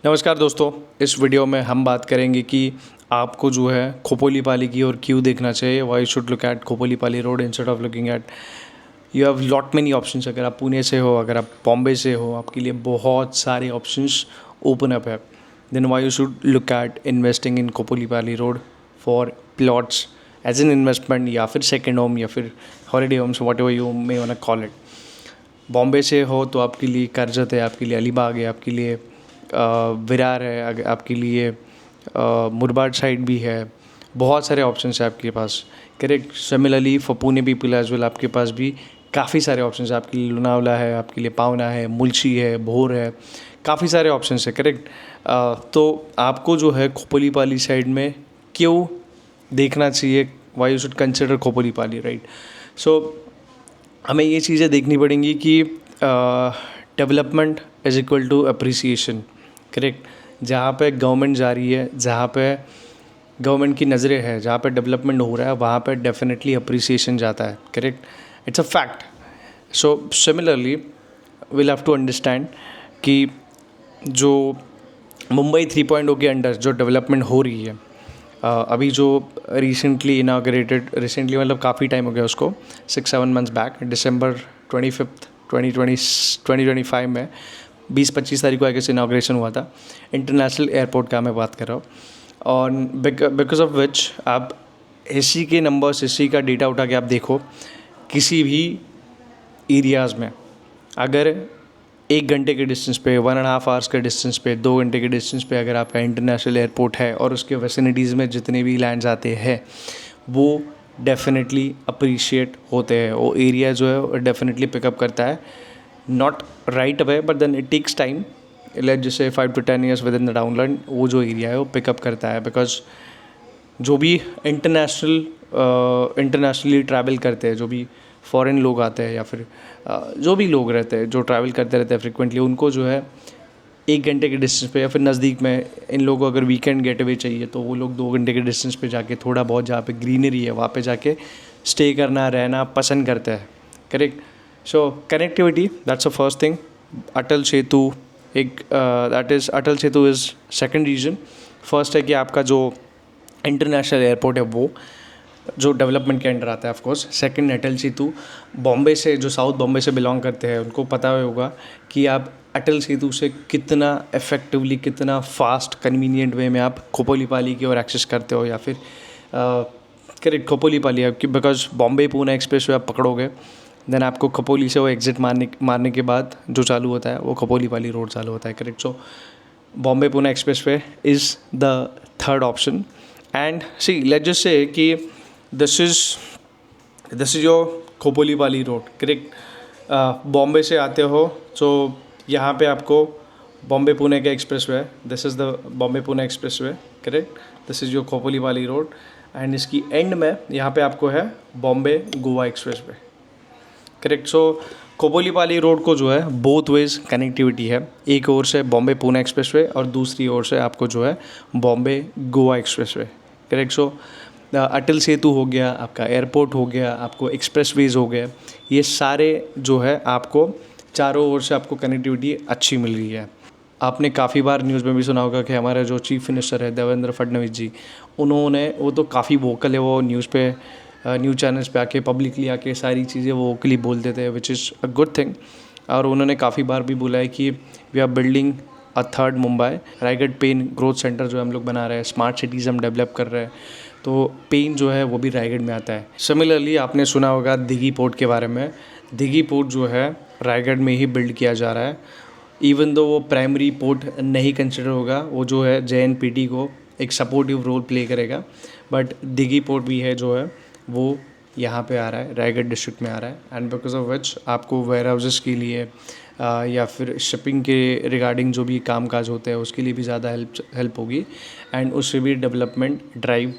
नमस्कार दोस्तों, इस वीडियो में हम बात करेंगे कि आपको जो है खोपोलीपाली की ओर क्यों देखना चाहिए। Why should look at Khopoli Pali road instead of looking at you have lot many options. अगर आप पुणे से हो, अगर आप बॉम्बे से हो, आपके लिए बहुत सारे ऑप्शंस ओपन अप है। Then why you should look at investing in Khopoli Pali road for plots as an investment या फिर सेकेंड होम या फिर holiday homes, whatever you may want to call it. Bombay से हो तो आपके लिए करजत है, आपके लिए अलीबाग है, आपके लिए विरार है, आपके लिए मुरबाड साइड भी है। बहुत सारे ऑप्शंस है आपके पास। Correct. Similarly for Pune people as well आपके पास भी काफ़ी सारे ऑप्शंस है। आपके लिए लोनावला है, आपके लिए पावना है, मुल्शी है, भोर है, काफ़ी सारे ऑप्शंस है। करेक्ट। तो आपको जो है खोपोलीपाली साइड में क्यों देखना चाहिए, why you should consider Khopoli Pali, right. So हमें ये चीज़ें देखनी पड़ेंगी कि development is equal to appreciation. Correct. जहाँ पे गवर्नमेंट जा रही है, जहाँ पे गवर्नमेंट की नज़रें है, जहाँ पे डेवलपमेंट हो रहा है, वहाँ पे डेफिनेटली अप्रिसिएशन जाता है। Correct. It's a fact. So similarly will have to understand कि जो मुंबई 3.0 के अंडर जो डेवलपमेंट हो रही है, अभी जो रिसेंटली मतलब काफ़ी टाइम हो गया उसको, 6-7 मंथ्स बैक, दिसंबर 25 2025 में 20-25 तारीख को आगे से इनाग्रेशन हुआ था। इंटरनेशनल एयरपोर्ट का मैं बात कर रहा हूँ। और बिकॉज ऑफ विच आप हिस्ट्री के नंबर्स, हिस्ट्री का डेटा उठा के आप देखो, किसी भी एरियाज़ में अगर 1 घंटे के डिस्टेंस पे, 1.5 आवर्स के डिस्टेंस पे, 2 घंटे के डिस्टेंस पे अगर आपका इंटरनेशनल एयरपोर्ट है और उसके वेसिनिटीज़ में जितने भी लैंड्स आते हैं वो डेफिनेटली अप्रिशिएट होते हैं। वो एरिया जो है वो डेफिनेटली पिकअप करता है, not right away but then it takes time. Let जैसे 5 to 10 years within the downland वो जो एरिया है वो पिकअप करता है। बिकॉज जो भी इंटरनेशनली ट्रैवल करते हैं, जो भी फॉरेन लोग आते हैं या फिर जो भी लोग रहते हैं जो ट्रैवल करते रहते हैं फ्रिक्वेंटली, उनको जो है 1 घंटे के डिस्टेंस पे या फिर नज़दीक में, इन लोगों को अगर वीकेंड गेट अवे चाहिए तो वो लोग 2 घंटे के डिस्टेंस पे जाके थोड़ा बहुत जहाँ पे ग्रीनरी है वहाँ पे जाके स्टे करना, रहना पसंद करते हैं। Correct. So connectivity, that's a first thing. Atal Setu एक Atal Setu is second reason. First है कि आपका जो इंटरनेशनल एयरपोर्ट है वो जो डेवलपमेंट के अंडर आता है। Of course second Atal Setu, Bombay से जो साउथ बॉम्बे से बिलोंग करते हैं उनको पता होगा कि आप अटल सेतु से कितना इफेक्टिवली, कितना फास्ट कन्वीनियंट वे में आप खोपोलीपाली की ओर एक्सेस करते हो या फिर करेक्ट खोपोलीपाली है। Because Bombay Pune express way आप पकड़ोगे, देन आपको खोपोली से वो एग्जिट मारने के बाद जो चालू होता है वो खोपोलीपाली रोड चालू होता है। Correct. So Bombay Pune expressway is the third option. And see let's just say कि this is your Khopoli Pali road. Correct. Bombay से आते हो तो यहाँ पे आपको बॉम्बे पुणे का एक्सप्रेस वे है। This is the Bombay Pune expressway. Correct. This is your Khopoli Pali road and इसकी एंड में यहाँ पे आपको है Bombay Goa expressway. Correct. So Khopoli Pali road को जो है बोथ वेज कनेक्टिविटी है। एक ओर से बॉम्बे पुणे एक्सप्रेस वे और दूसरी ओर से आपको जो है Bombay Goa expressway. Correct. So Atal Setu हो गया, आपका एयरपोर्ट हो गया, आपको एक्सप्रेसवेज हो गए, ये सारे जो है आपको चारों ओर से आपको कनेक्टिविटी अच्छी मिल रही है। आपने काफ़ी बार न्यूज़ में भी सुना होगा कि हमारे जो चीफ मिनिस्टर है देवेंद्र फडणवीस जी, वो तो काफ़ी वोकल है। वो न्यूज़ चैनल्स पे आके पब्लिकली आके सारी चीज़ें वो वोकली बोल देते हैं, which is a good thing. और उन्होंने काफ़ी बार भी बोला है कि we are building a third Mumbai. Raigad Pen growth centre जो हम लोग बना रहे हैं, स्मार्ट सिटीज़ हम डेवलप कर रहे हैं, तो पेन जो है वो भी रायगढ़ में आता है। सिमिलरली आपने सुना होगा दिघी पोर्ट के बारे में। दिघी पोर्ट जो है रायगढ़ में ही बिल्ड किया जा रहा है। इवन दो वो प्राइमरी पोर्ट नहीं कंसिडर होगा, वो जो है JNPT को एक सपोर्टिव रोल प्ले करेगा, बट दिघी पोर्ट भी है जो है वो यहाँ पे आ रहा है, रायगढ़ डिस्ट्रिक्ट में आ रहा है। एंड बिकॉज ऑफ विच आपको वेयर हाउसेस के लिए या फिर शिपिंग के रिगार्डिंग जो भी काम काज होते हैं उसके लिए भी ज़्यादा हेल्प होगी एंड उससे भी डेवलपमेंट ड्राइव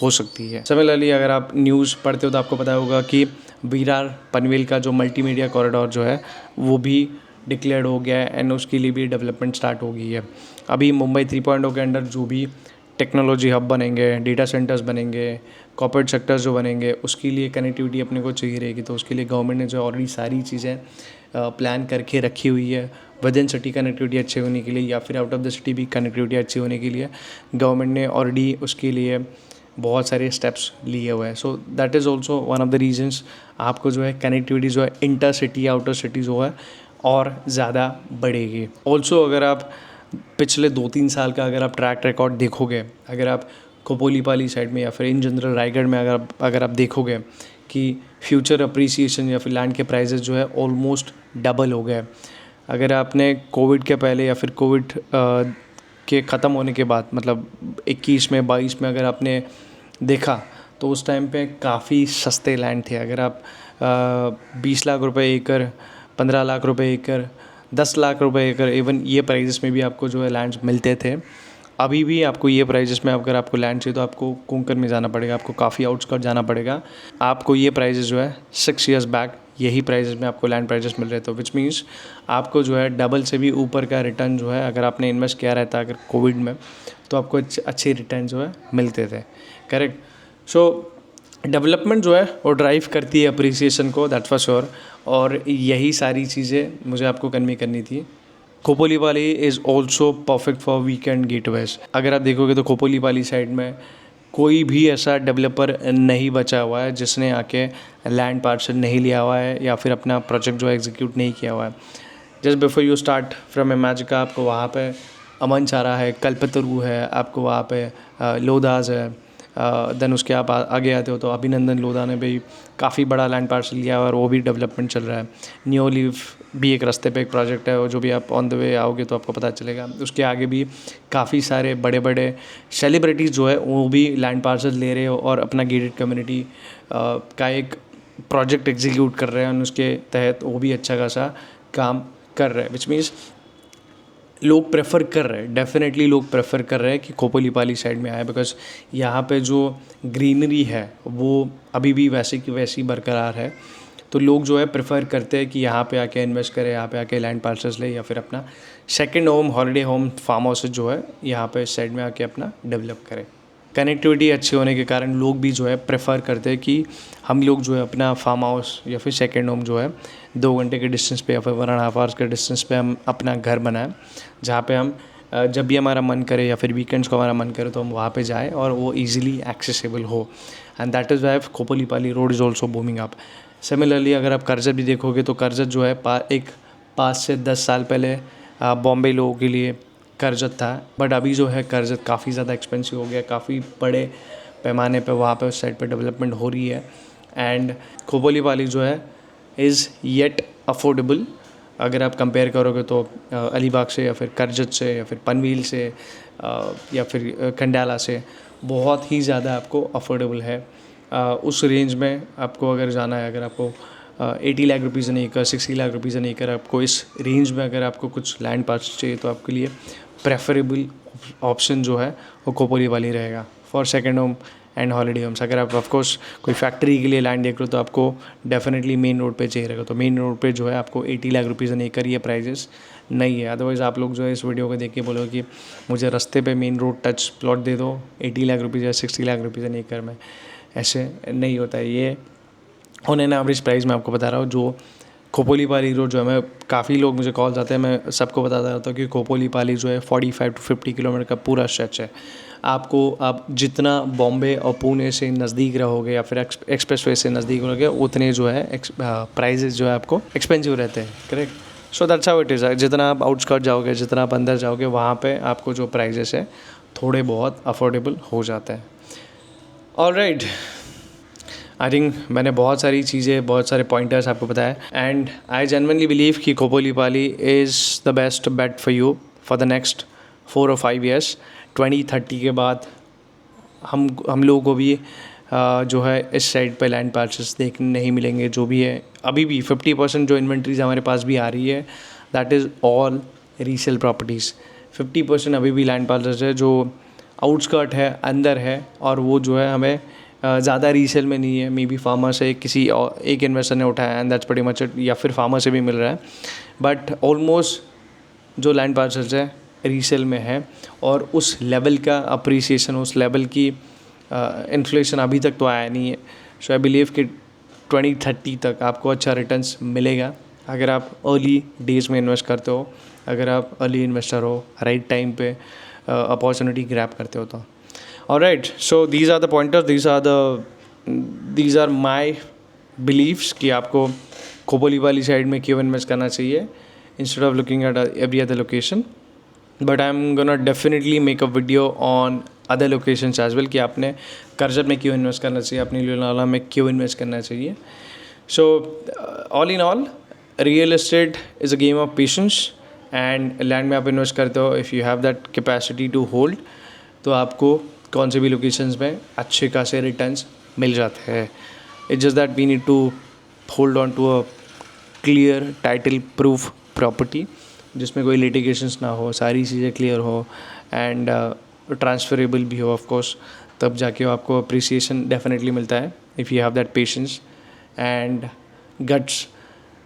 हो सकती है। सिमिलरली अगर आप न्यूज़ पढ़ते हो तो आपको पता होगा कि विरार पनवेल का जो मल्टीमीडिया कॉरिडोर जो है वो भी डिक्लेयर्ड हो गया है एंड उसके लिए भी डेवलपमेंट स्टार्ट हो गई है। अभी मुंबई 3.0 के अंडर जो भी टेक्नोलॉजी हब बनेंगे, डेटा सेंटर्स बनेंगे, कॉर्पोरेट सेक्टर्स जो बनेंगे, उसके लिए कनेक्टिविटी अपने को चाहिए रहेगी। तो उसके लिए गवर्नमेंट ने जो ऑलरेडी सारी चीज़ें प्लान करके रखी हुई है, विद इन सिटी कनेक्टिविटी अच्छी होने के लिए या फिर आउट ऑफ द सिटी भी कनेक्टिविटी अच्छी होने के लिए गवर्नमेंट ने ऑलरेडी उसके लिए बहुत सारे स्टेप्स लिए हुए हैं। So that is also one of the reasons आपको जो है कनेक्टिविटी जो है इंटर सिटी आउटर सिटी जो है और ज़्यादा बढ़ेगी। ऑल्सो अगर आप पिछले 2-3 साल का अगर आप ट्रैक रिकॉर्ड देखोगे, अगर आप खोपोलीपाली साइड में या फिर इन जनरल रायगढ़ में अगर आप देखोगे कि फ्यूचर अप्रिसिएशन या फिर लैंड के प्राइजेस जो है ऑलमोस्ट डबल हो गए। अगर आपने कोविड के पहले या फिर कोविड के ख़त्म होने के बाद मतलब 21 में 22 में अगर आपने देखा तो उस टाइम पे काफ़ी सस्ते लैंड थे। अगर आप 20 लाख रुपए एकड़, 15 लाख रुपए एकड़, 10 लाख रुपए एकड़, इवन ये प्राइजेस में भी आपको जो है लैंड्स मिलते थे। अभी भी आपको ये प्राइजेस में अगर आपको लैंड चाहिए तो आपको कोंकण में जाना पड़ेगा, आपको काफ़ी आउटस्कर्ट जाना पड़ेगा। आपको ये प्राइजेस जो है 6 ईयर्स बैक यही प्राइजेस में आपको लैंड प्राइजेस मिल रहे थे, विच मीन्स आपको जो है डबल से भी ऊपर का रिटर्न जो है अगर आपने इन्वेस्ट किया रहता अगर कोविड में तो आपको अच्छे रिटर्न जो है मिलते थे। करेक्ट। सो डेवलपमेंट जो है वो ड्राइव करती है अप्रिसिएशन को, दैट्स फॉर श्योर। और यही सारी चीज़ें मुझे आपको कन्वे करनी थी। Khopoli Pali is also perfect for weekend getaways. अगर आप देखोगे तो खोपोलीपाली साइड में कोई भी ऐसा डेवलपर नहीं बचा हुआ है जिसने आके लैंड पार्सल नहीं लिया हुआ है या फिर अपना प्रोजेक्ट जो है एग्जीक्यूट नहीं किया हुआ है। Just before you start from Imagica आपको वहाँ पे अमन चारा है, कल्पतरू है, आपको वहाँ पे लोधास है। देन उसके आप आगे आते हो तो अभिनंदन लोधा ने भी काफ़ी बड़ा लैंड पार्सल लिया और वो भी डेवलपमेंट चल रहा है। न्यू लीफ भी एक रास्ते पे एक प्रोजेक्ट है, और जो भी आप ऑन द वे आओगे तो आपको पता चलेगा। उसके आगे भी काफ़ी सारे बड़े बड़े सेलिब्रिटीज़ जो है वो भी लैंड पार्सल ले रहे हो और अपना गेटेड कम्युनिटी का एक प्रोजेक्ट एग्जीक्यूट कर रहे हैं, और उसके तहत वो भी अच्छा खासा काम कर रहे हैं। विच मीन्स लोग प्रेफर कर रहे हैं, डेफिनेटली लोग प्रेफर कर रहे हैं कि खोपोलीपाली साइड में आए, बिकॉज यहाँ पे जो ग्रीनरी है वो अभी भी वैसे की वैसी बरकरार है। तो लोग जो है प्रेफर करते हैं कि यहाँ पे आके इन्वेस्ट करें, यहाँ पे आके लैंड पार्सल्स ले या फिर अपना second home, holiday home, farm house जो है यहाँ पे साइड में आके अपना डेवलप करें। कनेक्टिविटी अच्छी होने के कारण लोग भी जो है प्रेफर करते हैं कि हम लोग जो है अपना फार्म हाउस या फिर सेकेंड होम जो है 2 घंटे के डिस्टेंस पे या फिर 1.5 आवर्स के डिस्टेंस पे हम अपना घर बनाएं, जहाँ पे हम जब भी हमारा मन करे या फिर वीकेंड्स को हमारा मन करे तो हम वहाँ पे जाएं और वो इजीली एक्सेसिबल हो। And that is why Khopoli Pali road is also booming up. Similarly अगर आप करजत भी देखोगे तो करजत जो है 5 से 10 साल पहले बॉम्बे लोगों के लिए करजत था, बट अभी जो है करजत काफ़ी ज़्यादा एक्सपेंसिव हो गया, काफ़ी बड़े पैमाने पे वहाँ पे उस साइड पे डेवलपमेंट हो रही है। एंड खोपोलीपाली जो है इज़ येट अफोर्डेबल। अगर आप कंपेयर करोगे तो अलीबाग से या फिर करजत से या फिर पनवेल से या फिर खंडाला से बहुत ही ज़्यादा आपको अफोर्डेबल है। उस रेंज में आपको अगर जाना है, अगर आपको 80 लाख रुपीज़ एन एकड़, 60 लाख रुपीज़ एन एकड़, आपको इस रेंज में अगर आपको कुछ लैंड पार्सल चाहिए तो आपके लिए प्रेफरेबल ऑप्शन जो है वो खोपोलीपाली रहेगा for second home and holiday homes. अगर आप ऑफकोर्स कोई फैक्ट्री के लिए लैंड देख रहे हो तो आपको डेफिनेटली मेन रोड पे चाहिए रहेगा। तो मेन रोड पे जो है आपको 80 लाख रुपीज़ एन एकड़ ये प्राइजेस नहीं है। अदरवाइज़ आप लोग जो है इस वीडियो को देख के बोलोगे कि मुझे रास्ते पे मेन रोड टच प्लॉट दे दो 80 लाख रुपीज़ या 60 लाख रुपीज़ एन एकड़ में, ऐसे नहीं होता है। ये ऑन एन एवरेज प्राइस मैं आपको बता रहा हूँ। जो खोपोलीपाली रोड जो है, मैं काफ़ी लोग मुझे कॉल्स आते हैं, मैं सबको बताता रहता हूँ कि खोपोलीपाली जो है 45 to 50 किलोमीटर का पूरा स्ट्रेच है। आप जितना बॉम्बे और पुणे से नज़दीक रहोगे या फिर एक्सप्रेस वे से नज़दीक रहोगे उतने जो है प्राइजेस जो है आपको एक्सपेंसिव रहते हैं। Correct. So that's how it is. जितना आप आउटस्कर्ट जाओगे, जितना आप अंदर जाओगे, वहाँ पे आपको जो प्राइजेस है थोड़े बहुत अफोर्डेबल हो जाते हैं। ऑलराइट, आई थिंक मैंने बहुत सारी चीज़ें, बहुत सारे पॉइंटर्स आपको बताया, एंड आई जेन्युइनली बिलीव कि Khopoli Pali is the best bet for you for the next 4 or 5 years। 2030 के बाद हम लोगों को भी जो है इस साइड पे लैंड पार्सल्स देखने नहीं मिलेंगे। जो भी है अभी भी 50% जो इन्वेंट्रीज हमारे पास भी आ रही है that is all resale properties. 50% अभी भी लैंड पार्सल्स है जो आउटस्कर्ट है, अंदर है, और वो जो है हमें ज़्यादा रीसेल में नहीं है। मे बी फार्मर से एक इन्वेस्टर ने उठाया and that's pretty much it, या फिर फार्मर से भी मिल रहा है। बट ऑलमोस्ट जो लैंड पार्सल्स है रीसेल में है और उस लेवल का अप्रिसिएशन, उस लेवल की इन्फ्लेशन अभी तक तो आया नहीं है. सो आई बिलीव कि 2030 तक आपको अच्छा रिटर्न्स मिलेगा अगर आप अर्ली डेज में इन्वेस्ट करते हो, अगर आप अर्ली इन्वेस्टर हो, राइट टाइम पे अपॉर्चुनिटी ग्रैब करते हो तो. Alright, so these are the pointers, these are my beliefs कि आपको खोपोली वाली साइड में क्यों इन्वेस्ट करना चाहिए instead of looking at every other location. But I am gonna definitely make a video on other locations as well कि आपने करजत में क्यों इन्वेस्ट करना चाहिए, अपनी लोनावाला में क्यों इन्वेस्ट करना चाहिए. So all in all, real estate is a game of patience and land में आप इन्वेस्ट करते हो, if you have that capacity to hold, तो आपको कौन से भी लोकेशंस में अच्छे खासे रिटर्न्स मिल जाते हैं. It's just that we need to hold on to a clear title proof property जिसमें कोई लिटिगेशंस ना हो, सारी चीज़ें क्लियर हो एंड ट्रांसफरेबल भी हो ऑफ कोर्स, तब जाके आपको अप्रिसिएशन डेफिनेटली मिलता है if you have that patience and guts.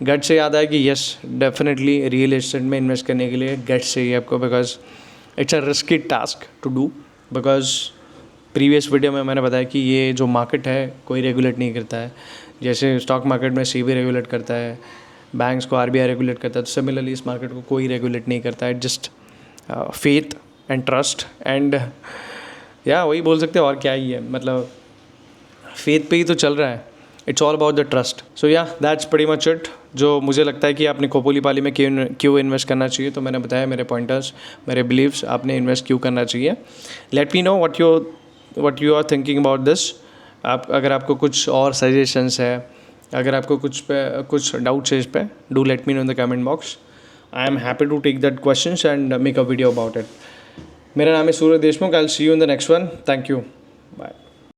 Guts से याद आया कि यस, डेफिनेटली रियल एस्टेट में इन्वेस्ट करने के लिए गट्स चाहिए आपको, because it's a risky task to do. Because previous video में मैंने बताया कि ये जो मार्केट है कोई रेगुलेट नहीं करता है. जैसे स्टॉक मार्केट में सेबी रेगुलेट करता है, बैंक्स को आरबीआई रेगुलेट करता है, तो सिमिलरली इस मार्केट को कोई रेगुलेट नहीं करता है. Just faith and trust and या वही बोल सकते हैं, और क्या ही है, मतलब फेथ पे ही तो चल रहा है. It's all about the trust. So yeah that's pretty much it. जो मुझे लगता है कि आपने खोपोली पाली में क्यों इन्वेस्ट करना चाहिए, तो मैंने बताया मेरे पॉइंटर्स, मेरे बिलीव्स, आपने इन्वेस्ट क्यों करना चाहिए. Let me know what you are thinking about this. आप अगर आपको कुछ और सजेशंस है, अगर आपको कुछ डाउट्स है इस पे, do let me know in the comment box. I am happy to take that questions and make a video about it. मेरा नाम है Suraj Deshmukh. I will see you in the next one. Thank you. Bye.